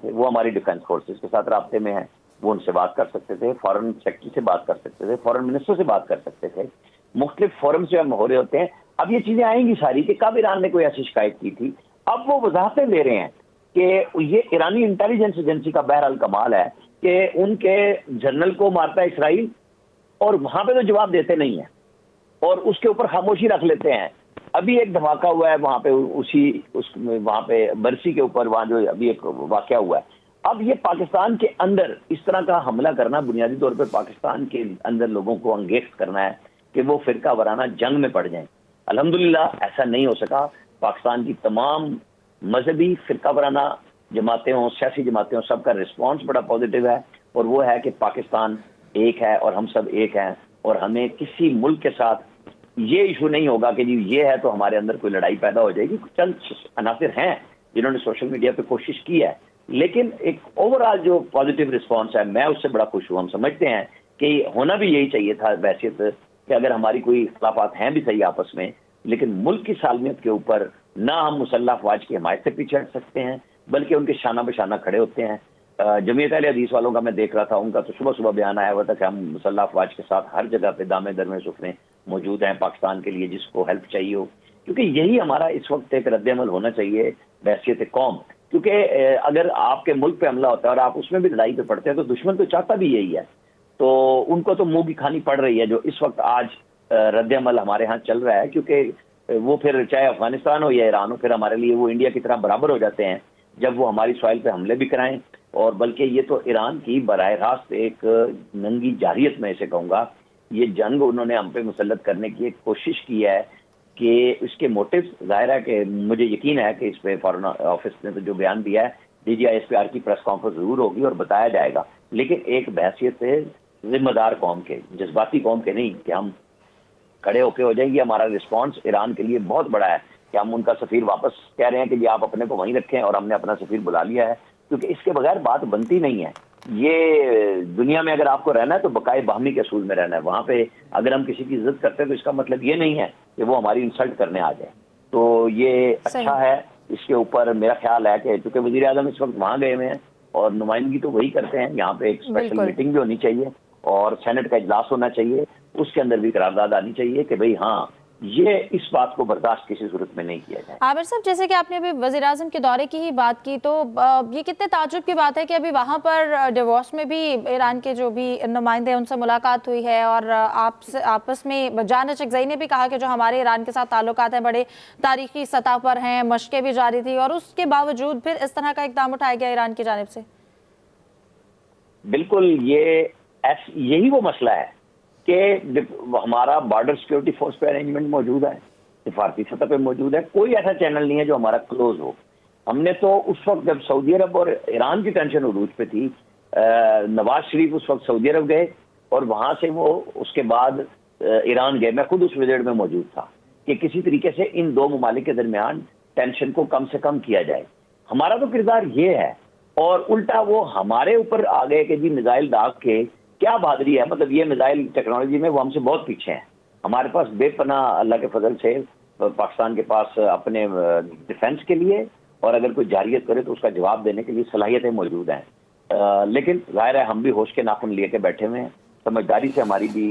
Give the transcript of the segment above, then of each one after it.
تھے، وہ ہماری ڈیفینس فورسز کے ساتھ رابطے میں ہیں، وہ ان سے بات کر سکتے تھے، فارن سیکٹری سے بات کر سکتے تھے، فارن منسٹر سے بات کر سکتے تھے، مختلف فورمز جو ہم ہو رہے ہوتے ہیں. اب یہ چیزیں آئیں گی ساری کہ کب ایران نے کوئی ایسی شکایت کی تھی. اب وہ وضاحتیں دے رہے ہیں کہ یہ ایرانی انٹیلیجنس ایجنسی کا بہرحال کمال ہے کہ ان کے جنرل کو مارتا ہے اسرائیل اور وہاں پہ تو جواب دیتے نہیں ہیں اور اس کے اوپر خاموشی رکھ لیتے ہیں. ابھی ایک دھماکہ ہوا ہے وہاں پہ وہاں پہ برسی کے اوپر، وہاں جو ابھی ایک واقعہ ہوا ہے. اب یہ پاکستان کے اندر اس طرح کا حملہ کرنا بنیادی طور پہ پاکستان کے اندر لوگوں کو انگیخت کرنا ہے کہ وہ فرقہ وارانہ جنگ میں پڑ جائیں. الحمدللہ ایسا نہیں ہو سکا. پاکستان کی تمام مذہبی فرقہ وارانہ جماعتیں ہوں، سیاسی جماعتیں ہوں، سب کا رسپانس بڑا پازیٹیو ہے اور وہ ہے کہ پاکستان ایک ہے اور ہم سب ایک ہیں اور ہمیں کسی ملک کے ساتھ یہ ایشو نہیں ہوگا کہ جی یہ ہے تو ہمارے اندر کوئی لڑائی پیدا ہو جائے گی. چند عناصر ہیں جنہوں نے سوشل میڈیا پہ کوشش کی ہے، لیکن ایک اوور آل جو پازیٹیو رسپانس ہے میں اس سے بڑا خوش ہوں. ہم سمجھتے ہیں کہ ہونا بھی یہی چاہیے تھا بحیثیت کہ اگر ہماری کوئی اختلافات ہیں بھی صحیح آپس میں، لیکن ملک کی سالمیت کے اوپر نہ ہم مسلح افواج کی حمایت سے پیچھے ہٹ سکتے ہیں بلکہ ان کے شانہ بشانہ کھڑے ہوتے ہیں. جمعیت اہل حدیث والوں کا میں دیکھ رہا تھا، ان کا تو صبح صبح بیان آیا ہوا تھا کہ ہم مسلح افواج کے ساتھ ہر جگہ پہ دامے درمے سفنے موجود ہیں پاکستان کے لیے جس کو ہیلپ چاہیے ہو، کیونکہ یہی ہمارا اس وقت ایک رد عمل ہونا چاہیے بحیثیت قوم. کیونکہ اگر آپ کے ملک پہ حملہ ہوتا ہے اور آپ اس میں بھی لڑائی پہ پڑتے ہیں تو دشمن تو چاہتا بھی یہی ہے. تو ان کو تو منہ کی کھانی پڑ رہی ہے جو اس وقت آج رد عمل ہمارے ہاں چل رہا ہے، کیونکہ وہ پھر چاہے افغانستان ہو یا ایران ہو، پھر ہمارے لیے وہ انڈیا کی طرح برابر ہو جاتے ہیں جب وہ ہماری سوائل پہ حملے بھی کرائیں. اور بلکہ یہ تو ایران کی براہ راست ایک ننگی جارحیت میں اسے کہوں گا، یہ جنگ انہوں نے ہم پہ مسلط کرنے کی ایک کوشش کی ہے کہ اس کے موٹیو ظاہر ہے کہ مجھے یقین ہے کہ اس پہ فارن آفس نے تو جو بیان دیا ہے D G I S P R کی پریس کانفرنس ضرور ہوگی اور بتایا جائے گا، لیکن ایک بحیثیت سے ذمہ دار قوم کے، جذباتی قوم کے نہیں کہ ہم کھڑے ہو کے ہو جائیں گے. ہمارا رسپانس ایران کے لیے بہت بڑا ہے کہ ہم ان کا سفیر واپس کہہ رہے ہیں کہ جی آپ اپنے کو وہیں رکھیں اور ہم نے اپنا سفیر بلا لیا ہے، کیونکہ اس کے بغیر بات بنتی نہیں ہے. یہ دنیا میں اگر آپ کو رہنا ہے تو بقائے باہمی کے اصول میں رہنا ہے. وہاں پہ اگر ہم کسی کی عزت کرتے ہیں تو اس کا مطلب یہ نہیں ہے کہ وہ ہماری انسلٹ کرنے آ جائے. تو یہ اچھا ہے. اس کے اوپر میرا خیال ہے کہ چونکہ وزیر اعظم اس وقت وہاں گئے ہوئے ہیں اور نمائندگی تو وہی کرتے ہیں، یہاں پہ ایک اسپیشل میٹنگ بھی ہونی چاہیے اور سینٹ کا اجلاس ہونا چاہیے، اس کے اندر بھی قرارداد آنی چاہیے کہ بھئی ہاں یہ اس بات کو برداشت کسی صورت میں نہیں کیا جائے. عامر صاحب، جیسے کہ آپ نے ابھی وزیر اعظم کے دورے کی ہی بات کی، تو یہ کتنے تعجب کی بات ہے کہ ابھی وہاں پر ڈیووس میں بھی ایران کے جو بھی نمائندے ہیں ان سے ملاقات ہوئی ہے اور آپس میں جان چغزئی نے بھی کہا کہ جو ہمارے ایران کے ساتھ تعلقات ہیں بڑے تاریخی سطح پر ہیں، مشقیں بھی جاری تھی، اور اس کے باوجود پھر اس طرح کا اقدام اٹھایا گیا ایران کی جانب سے. بالکل یہی وہ مسئلہ ہے کہ ہمارا بارڈر سیکیورٹی فورس پہ ارینجمنٹ موجود ہے، سفارتی سطح پہ موجود ہے، کوئی ایسا چینل نہیں ہے جو ہمارا کلوز ہو. ہم نے تو اس وقت جب سعودی عرب اور ایران کی ٹینشن عروج پہ تھی، نواز شریف اس وقت سعودی عرب گئے اور وہاں سے وہ اس کے بعد ایران گئے. میں خود اس وزٹ میں موجود تھا کہ کسی طریقے سے ان دو ممالک کے درمیان ٹینشن کو کم سے کم کیا جائے. ہمارا تو کردار یہ ہے اور الٹا وہ ہمارے اوپر آ گئے کہ جی میزائل داغ کے کیا بہادری ہے. مطلب یہ میزائل ٹیکنالوجی میں وہ ہم سے بہت پیچھے ہیں. ہمارے پاس بے پناہ اللہ کے فضل سے پاکستان کے پاس اپنے ڈیفنس کے لیے اور اگر کوئی جارحیت کرے تو اس کا جواب دینے کے لیے صلاحیتیں موجود ہیں. لیکن ظاہر ہے ہم بھی ہوش کے ناخن لیے کے بیٹھے ہوئے ہیں. سمجھداری سے ہماری بھی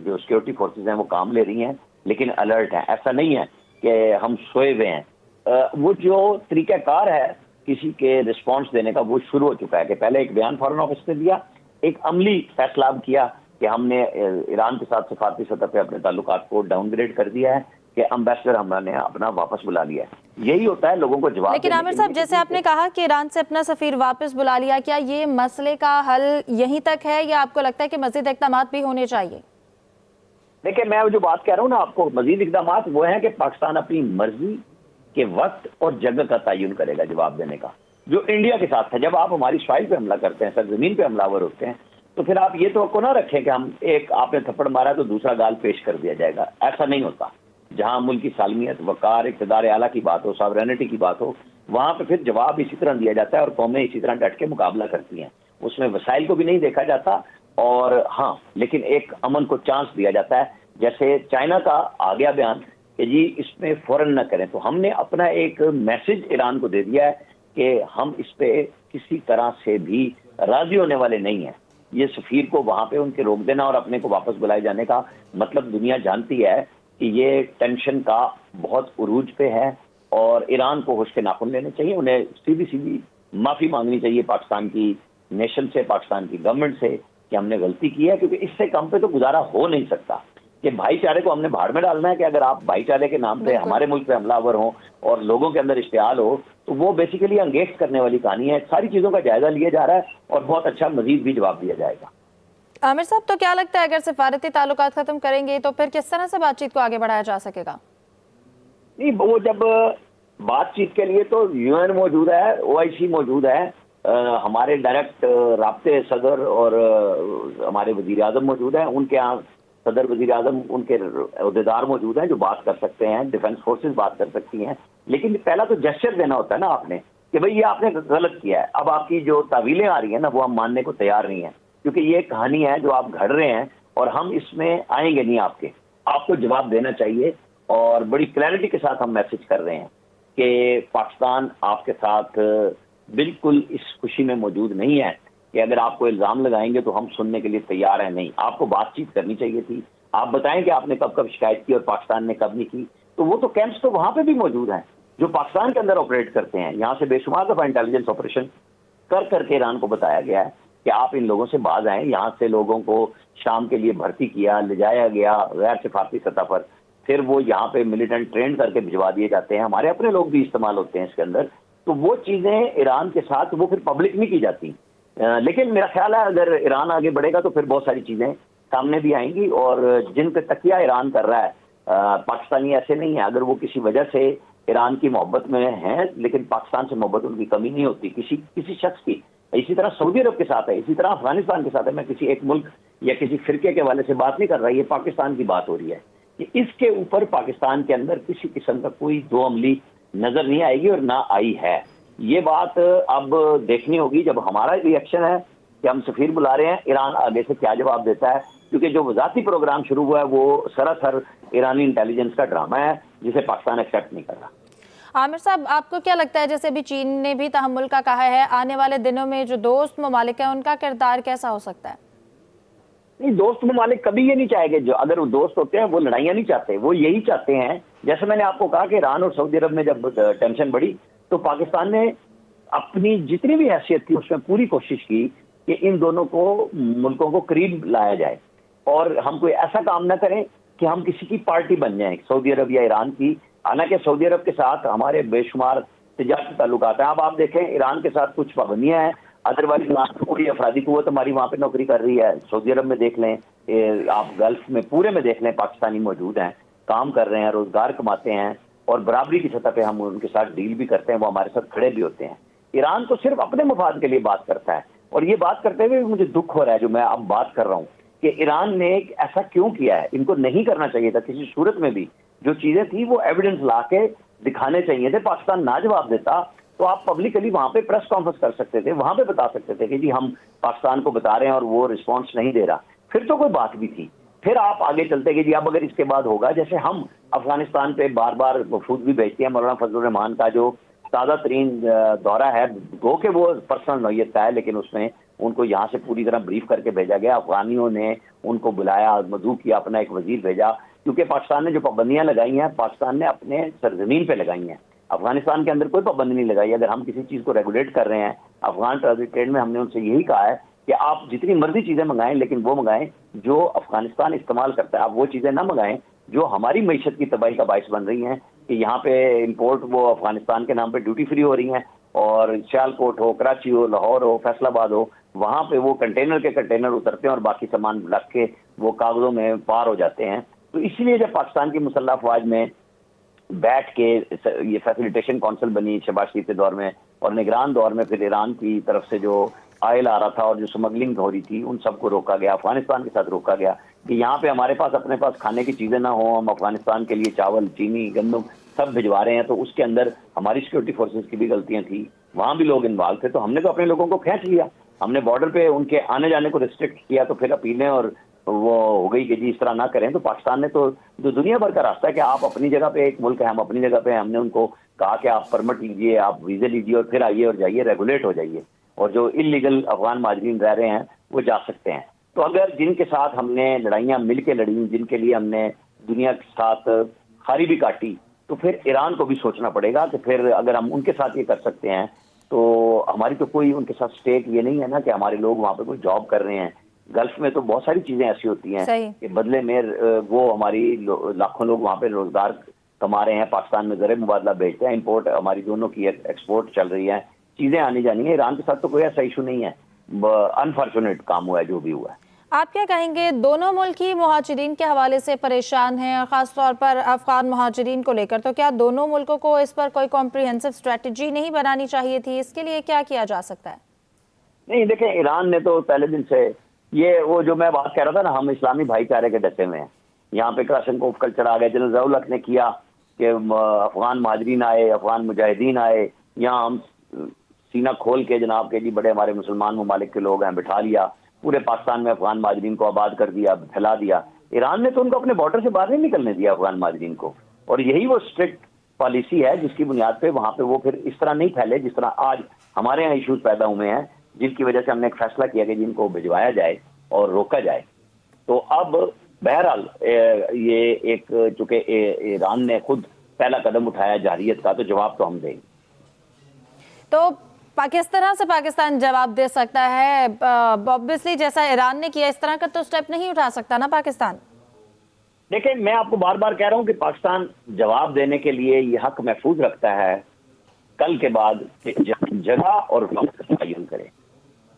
جو سیکورٹی فورسز ہیں وہ کام لے رہی ہیں، لیکن الرٹ ہیں. ایسا نہیں ہے کہ ہم سوئے ہوئے ہیں. وہ جو طریقہ کار ہے کسی کے رسپانس دینے کا وہ شروع ہو چکا ہے کہ پہلے ایک بیان فارن آفس نے دیا، ایک عملی فیصلہ اب کیا کہ ہم نے ایران کے ساتھ سفارتی سطح پہ اپنے تعلقات کو ڈاؤن گریڈ کر دیا ہے کہ امبیسڈر ہم نے اپنا واپس بلا لیا ہے. یہی ہوتا ہے لوگوں کو جواب. لیکن عامر صاحب، جیسے آپ نے کہا کہ ایران سے اپنا سفیر واپس بلا لیا، کیا یہ مسئلے کا حل یہیں تک ہے یا آپ کو لگتا ہے کہ مزید اقدامات بھی ہونے چاہیے؟ دیکھیں میں جو بات کہہ رہا ہوں نا آپ کو، مزید اقدامات وہ ہیں کہ پاکستان اپنی مرضی کے وقت اور جگہ کا تعین کرے گا جواب دینے کا، جو انڈیا کے ساتھ ہے. جب آپ ہماری سوائل پہ حملہ کرتے ہیں، سرزمین پہ حملہ آور ہوتے ہیں، تو پھر آپ یہ توقع نہ رکھیں کہ ہم ایک آپ نے تھپڑ مارا تو دوسرا گال پیش کر دیا جائے گا. ایسا نہیں ہوتا. جہاں ملک کی سالمیت، وقار، اقتدار اعلیٰ کی بات ہو، ساورینٹی کی بات ہو، وہاں پہ پھر جواب اسی طرح دیا جاتا ہے اور قومیں اسی طرح ڈٹ کے مقابلہ کرتی ہیں. اس میں وسائل کو بھی نہیں دیکھا جاتا اور ہاں لیکن ایک امن کو چانس دیا جاتا ہے. جیسے چائنا کا آ گیا بیان کہ جی اس میں فوراً نہ کریں، تو ہم نے اپنا ایک میسج ایران کو دے دیا ہے کہ ہم اس پہ کسی طرح سے بھی راضی ہونے والے نہیں ہیں. یہ سفیر کو وہاں پہ ان کے روک دینا اور اپنے کو واپس بلائے جانے کا مطلب دنیا جانتی ہے کہ یہ ٹینشن کا بہت عروج پہ ہے, اور ایران کو ہوش کے ناخن لینے چاہیے. انہیں سیدھی معافی مانگنی چاہیے پاکستان کی نیشن سے, پاکستان کی گورنمنٹ سے, کہ ہم نے غلطی کی ہے, کیونکہ اس سے کم پہ تو گزارا ہو نہیں سکتا کہ بھائی چارے کو ہم نے بھاڑ میں ڈالنا ہے. کہ اگر آپ بھائی چارے کے نام پہ ہمارے ملک پہ حملہ آور ہوں اور لوگوں کے اندر اشتعال ہو, تو وہ بیسیکلی انگیز کرنے والی کہانی ہے. ساری چیزوں کا جائزہ لیا جا رہا ہے اور بہت اچھا مزید بھی جواب دیا جائے گا. عامر صاحب, تو کیا لگتا ہے اگر سفارتی تعلقات ختم کریں گے تو پھر کس طرح سے بات چیت کو آگے بڑھایا جا سکے گا؟ نہیں, وہ جب بات چیت کے لیے تو UN موجود ہے, OIC موجود ہے, ہمارے ڈائریکٹ رابطے صدر اور ہمارے وزیر اعظم موجود ہیں. ان کے یہاں صدر, وزیر اعظم, ان کے عہدیدار موجود ہیں جو بات کر سکتے ہیں. ڈیفنس فورسز بات کر سکتی ہیں. لیکن پہلا تو جسچر دینا ہوتا ہے نا آپ نے کہ بھئی یہ آپ نے غلط کیا ہے. اب آپ کی جو تعویلیں آ رہی ہیں نا وہ ہم ماننے کو تیار نہیں ہیں, کیونکہ یہ ایک کہانی ہے جو آپ گھڑ رہے ہیں اور ہم اس میں آئیں گے نہیں. آپ کو جواب دینا چاہیے, اور بڑی کلیئرٹی کے ساتھ ہم میسج کر رہے ہیں کہ پاکستان آپ کے ساتھ بالکل اس خوشی میں موجود نہیں ہے کہ اگر آپ کو الزام لگائیں گے تو ہم سننے کے لیے تیار ہیں. نہیں, آپ کو بات چیت کرنی چاہیے تھی. آپ بتائیں کہ آپ نے کب شکایت کی اور پاکستان نے کب نہیں کی. تو وہ تو کیمپس تو وہاں پہ بھی موجود ہیں جو پاکستان کے اندر آپریٹ کرتے ہیں. یہاں سے بے شمار دفعہ انٹیلیجنس آپریشن کر کے ایران کو بتایا گیا ہے کہ آپ ان لوگوں سے باز آئیں. یہاں سے لوگوں کو شام کے لیے بھرتی کیا, لے جایا گیا غیر سفارتی سطح پر, پھر وہ یہاں پہ ملیٹنٹ ٹرین کر کے بھجوا دیے جاتے ہیں. ہمارے اپنے لوگ بھی استعمال ہوتے ہیں اس کے اندر. تو وہ چیزیں ایران کے ساتھ وہ پھر پبلک نہیں کی جاتی. لیکن میرا خیال ہے اگر ایران آگے بڑھے گا تو پھر بہت ساری چیزیں سامنے بھی آئیں گی, اور جن پہ تکیہ ایران کر رہا ہے, پاکستانی ایسے نہیں ہیں. اگر وہ کسی وجہ سے ایران کی محبت میں ہیں, لیکن پاکستان سے محبت ان کی کمی نہیں ہوتی کسی شخص کی. اسی طرح سعودی عرب کے ساتھ ہے, اسی طرح افغانستان کے ساتھ ہے. میں کسی ایک ملک یا کسی فرقے کے حوالے سے بات نہیں کر رہا, یہ پاکستان کی بات ہو رہی ہے کہ اس کے اوپر پاکستان کے اندر کسی قسم کا کوئی دو عملی نظر نہیں آئے گی اور نہ آئی ہے. یہ بات اب دیکھنی ہوگی جب ہمارا ریئیکشن ہے کہ ہم سفیر بلا رہے ہیں, ایران آگے سے کیا جواب دیتا ہے. کیونکہ جو وزارتی پروگرام شروع ہوا ہے وہ سراسر ایرانی انٹیلیجنس کا ڈرامہ ہے جسے پاکستان ایکسیپٹ نہیں کر رہا. عامر صاحب, آپ کو کیا لگتا ہے, جیسے بھی چین نے بھی تحمل کا کہا ہے, آنے والے دنوں میں جو دوست ممالک ہیں ان کا کردار کیسا ہو سکتا ہے؟ نہیں, دوست ممالک کبھی یہ نہیں چاہے گے, جو اگر وہ دوست ہوتے ہیں وہ لڑائیاں نہیں چاہتے. وہ یہی چاہتے ہیں, جیسے میں نے آپ کو کہا کہ ایران اور سعودی عرب میں جب ٹینشن بڑھی تو پاکستان نے اپنی جتنی بھی حیثیت تھی اس میں پوری کوشش کی کہ ان دونوں کو ملکوں کو قریب لایا جائے, اور ہم کوئی ایسا کام نہ کریں کہ ہم کسی کی پارٹی بن جائیں, سعودی عرب یا ایران کی. حالانکہ سعودی عرب کے ساتھ ہمارے بے شمار تجارتی تعلقات ہیں. اب آپ دیکھیں ایران کے ساتھ کچھ پابندیاں ہیں, ادروائز کوئی افرادی قوت ہماری وہاں پہ نوکری کر رہی ہے. سعودی عرب میں دیکھ لیں, آپ گلف میں پورے میں دیکھ لیں, پاکستانی موجود ہیں, کام کر رہے ہیں, روزگار کماتے ہیں, اور برابری کی سطح پہ ہم ان کے ساتھ ڈیل بھی کرتے ہیں, وہ ہمارے ساتھ کھڑے بھی ہوتے ہیں. ایران تو صرف اپنے مفاد کے لیے بات کرتا ہے, اور یہ بات کرتے ہوئے مجھے دکھ ہو رہا ہے جو میں اب بات کر رہا ہوں کہ ایران نے ایسا کیوں کیا ہے. ان کو نہیں کرنا چاہیے تھا کسی صورت میں بھی. جو چیزیں تھی وہ ایویڈنس لا کے دکھانے چاہیے تھے. پاکستان نہ جواب دیتا تو آپ پبلکلی وہاں پہ پریس کانفرنس کر سکتے تھے, وہاں پہ بتا سکتے تھے کہ جی ہم پاکستان کو بتا رہے ہیں اور وہ رسپانس نہیں دے رہا. پھر تو کوئی بات بھی تھی. پھر آپ آگے چلتے کہ جی اب اگر اس کے بعد ہوگا, جیسے ہم افغانستان پہ بار بار وفود بھی بھیجتے ہیں. مولانا فضل الرحمان کا جو تازہ ترین دورہ ہے, گو کہ وہ پرسنل نوعیت کا ہے, لیکن اس میں ان کو یہاں سے پوری طرح بریف کر کے بھیجا گیا. افغانیوں نے ان کو بلایا, مدعو کیا, اپنا ایک وزیر بھیجا, کیونکہ پاکستان نے جو پابندیاں لگائی ہیں پاکستان نے اپنے سرزمین پہ لگائی ہیں. افغانستان کے اندر کوئی پابندی نہیں لگائی. اگر ہم کسی چیز کو ریگولیٹ کر رہے ہیں افغان ٹرانزٹ ٹریڈ میں, ہم نے ان سے یہی کہا ہے کہ آپ جتنی مرضی چیزیں منگائیں, لیکن وہ منگائیں جو افغانستان استعمال کرتا ہے. آپ وہ چیزیں نہ منگائیں جو ہماری معیشت کی تباہی کا باعث بن رہی ہیں کہ یہاں پہ امپورٹ وہ افغانستان کے نام پہ ڈیوٹی فری ہو رہی ہیں, اور سیال کوٹ ہو, کراچی ہو, لاہور ہو, فیصل آباد ہو, وہاں پہ وہ کنٹینر کے کنٹینر اترتے ہیں اور باقی سامان رکھ کے وہ کاغذوں میں پار ہو جاتے ہیں. تو اسی لیے جب پاکستان کی مسلح افواج میں بیٹھ کے یہ فیسیلیٹیشن کونسل بنی شہباز شریف کے دور میں, اور نگران دور میں پھر ایران کی طرف سے جو آئل آ رہا تھا اور جو سمگلنگ ہو رہی تھی, ان سب کو روکا گیا. افغانستان کے ساتھ روکا گیا کہ یہاں پہ ہمارے پاس اپنے پاس کھانے کی چیزیں نہ ہوں, ہم افغانستان کے لیے چاول, چینی, گندم سب بھجوا رہے ہیں. تو اس کے اندر ہماری سیکورٹی فورسز کی بھی غلطیاں تھیں, وہاں بھی لوگ انوالو تھے. تو ہم نے تو اپنے لوگوں کو کھینچ لیا, ہم نے بارڈر پہ ان کے آنے جانے کو ریسٹرکٹ کیا. تو پھر اپیلیں اور وہ ہو گئی کہ جی اس طرح نہ کریں. تو پاکستان نے تو جو دنیا بھر کا راستہ ہے کہ آپ اپنی جگہ پہ, ایک ملک ہے, ہم اپنی جگہ پہ, ہم نے ان کو کہا کہ آپ پرمٹ لیجئے, آپ ویزے لیجئے, اور پھر آئیے اور جائیے, ریگولیٹ ہو جائیے. اور جو اللیگل افغان مہاجرین رہ رہے ہیں وہ جا سکتے ہیں. تو اگر جن کے ساتھ ہم نے لڑائیاں مل کے لڑی، جن کے لیے ہم نے دنیا کے ساتھ کھاری بھی کاٹی، تو پھر ایران کو بھی سوچنا پڑے گا کہ پھر اگر ہم ان کے ساتھ یہ کر سکتے ہیں تو ہماری تو کوئی ان کے ساتھ اسٹیک یہ نہیں ہے نا کہ ہمارے لوگ وہاں پہ کوئی جاب کر رہے ہیں. گلف میں تو بہت ساری چیزیں ایسی ہوتی ہیں کہ بدلے میں وہ ہماری لاکھوں لوگ وہاں پہ روزگار کما رہے ہیں، پاکستان میں زر مبادلہ بیچتے ہیں، امپورٹ ہماری دونوں کی ایکسپورٹ چل رہی ہے، چیزیں آنی جانی ہیں. ایران کے ساتھ تو کوئی ایسا ایشو نہیں ہے، انفارچونیٹ کام ہوا ہے جو بھی ہوا ہے. آپ کیا کہیں گے، دونوں ملک ہی مہاجرین کے حوالے سے پریشان ہیں اور خاص طور پر افغان مہاجرین کو لے کر، تو کیا دونوں ملکوں کو اس پر کوئی کمپریہنسو اسٹریٹجی نہیں بنانی چاہیے تھی؟ اس کے لیے کیا کیا جا سکتا ہے؟ نہیں دیکھیں، ایران نے تو پہلے دن سے یہ وہ جو میں بات کہہ رہا تھا نا، ہم اسلامی بھائی چارے کے ڈسے میں ہیں. یہاں پہ کراشنکوف کل چڑھا گئے، جنرل ضیاء الحق نے کیا کہ افغان مہاجرین آئے، افغان مجاہدین آئے، یہاں ہم سینہ کھول کے جناب کے جی بڑے ہمارے مسلمان ممالک کے لوگ ہیں، بٹھا لیا، پورے پاکستان میں افغان مہاجرین کو آباد کر دیا، پھیلا دیا. ایران نے تو ان کو اپنے بارڈر سے باہر نہیں نکلنے دیا افغان مہاجرین کو، اور یہی وہ اسٹرکٹ پالیسی ہے جس کی بنیاد پہ وہاں پہ وہ پھر اس طرح نہیں پھیلے جس طرح آج ہمارے یہاں ایشوز پیدا ہوئے ہیں، جن کی وجہ سے ہم نے ایک فیصلہ کیا کہ جن کو بھجوایا جائے اور روکا جائے. تو اب بہرحال یہ ایک چونکہ ایران نے خود پہلا قدم اٹھایا جارحیت کا، تو جواب تو ہم دیں گے. تو کس طرح سے پاکستان جواب دے سکتا ہے؟ obviously جیسا ایران نے کیا اس طرح کا تو سٹیپ نہیں اٹھا سکتا نا پاکستان. دیکھیں، میں آپ کو بار بار کہہ رہا ہوں کہ پاکستان جواب دینے کے لیے یہ حق محفوظ رکھتا ہے کل کے بعد کہ جگہ اور وقت تعین کرے،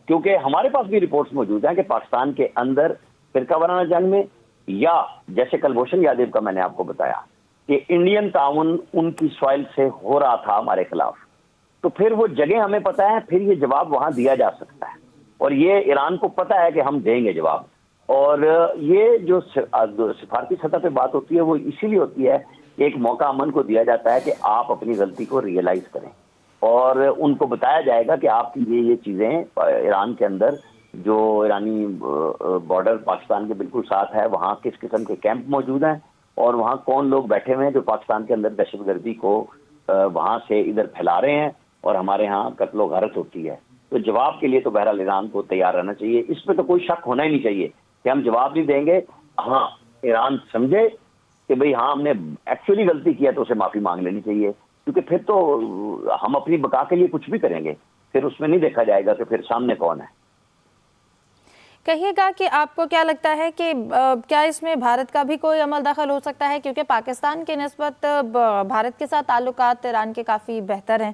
کیونکہ ہمارے پاس بھی رپورٹس موجود ہیں کہ پاکستان کے اندر فرقہ وارانہ جنگ میں، یا جیسے کلبھوشن یادیو کا میں نے آپ کو بتایا کہ انڈین تعاون ان کی سوائل سے ہو رہا تھا ہمارے خلاف، تو پھر وہ جگہ ہمیں پتہ ہے، پھر یہ جواب وہاں دیا جا سکتا ہے، اور یہ ایران کو پتہ ہے کہ ہم دیں گے جواب. اور یہ جو سفارتی سطح پہ بات ہوتی ہے وہ اسی لیے ہوتی ہے کہ ایک موقع امن کو دیا جاتا ہے کہ آپ اپنی غلطی کو ریئلائز کریں، اور ان کو بتایا جائے گا کہ آپ کی یہ چیزیں ایران کے اندر جو ایرانی بارڈر پاکستان کے بالکل ساتھ ہے، وہاں کس قسم کے کیمپ موجود ہیں اور وہاں کون لوگ بیٹھے ہوئے ہیں جو پاکستان کے اندر دہشت گردی کو وہاں سے ادھر پھیلا رہے ہیں اور ہمارے ہاں قتل و غارت ہوتی ہے. تو جواب کے لیے تو بہرحال ایران کو تیار رہنا چاہیے، اس پہ تو کوئی شک ہونا ہی نہیں چاہیے کہ ہم جواب نہیں دیں گے. ہاں، ایران سمجھے کہ بھئی ہاں ہم نے ایکچولی غلطی کیا تو اسے معافی مانگ لینی چاہیے، کیونکہ پھر تو ہم اپنی بقا کے لیے کچھ بھی کریں گے، پھر اس میں نہیں دیکھا جائے گا کہ پھر سامنے کون ہے. کہیے گا کہ آپ کو کیا لگتا ہے کہ کیا اس میں بھارت کا بھی کوئی عمل دخل ہو سکتا ہے، کیونکہ پاکستان کے نسبت بھارت کے ساتھ تعلقات ایران کے کافی بہتر ہیں؟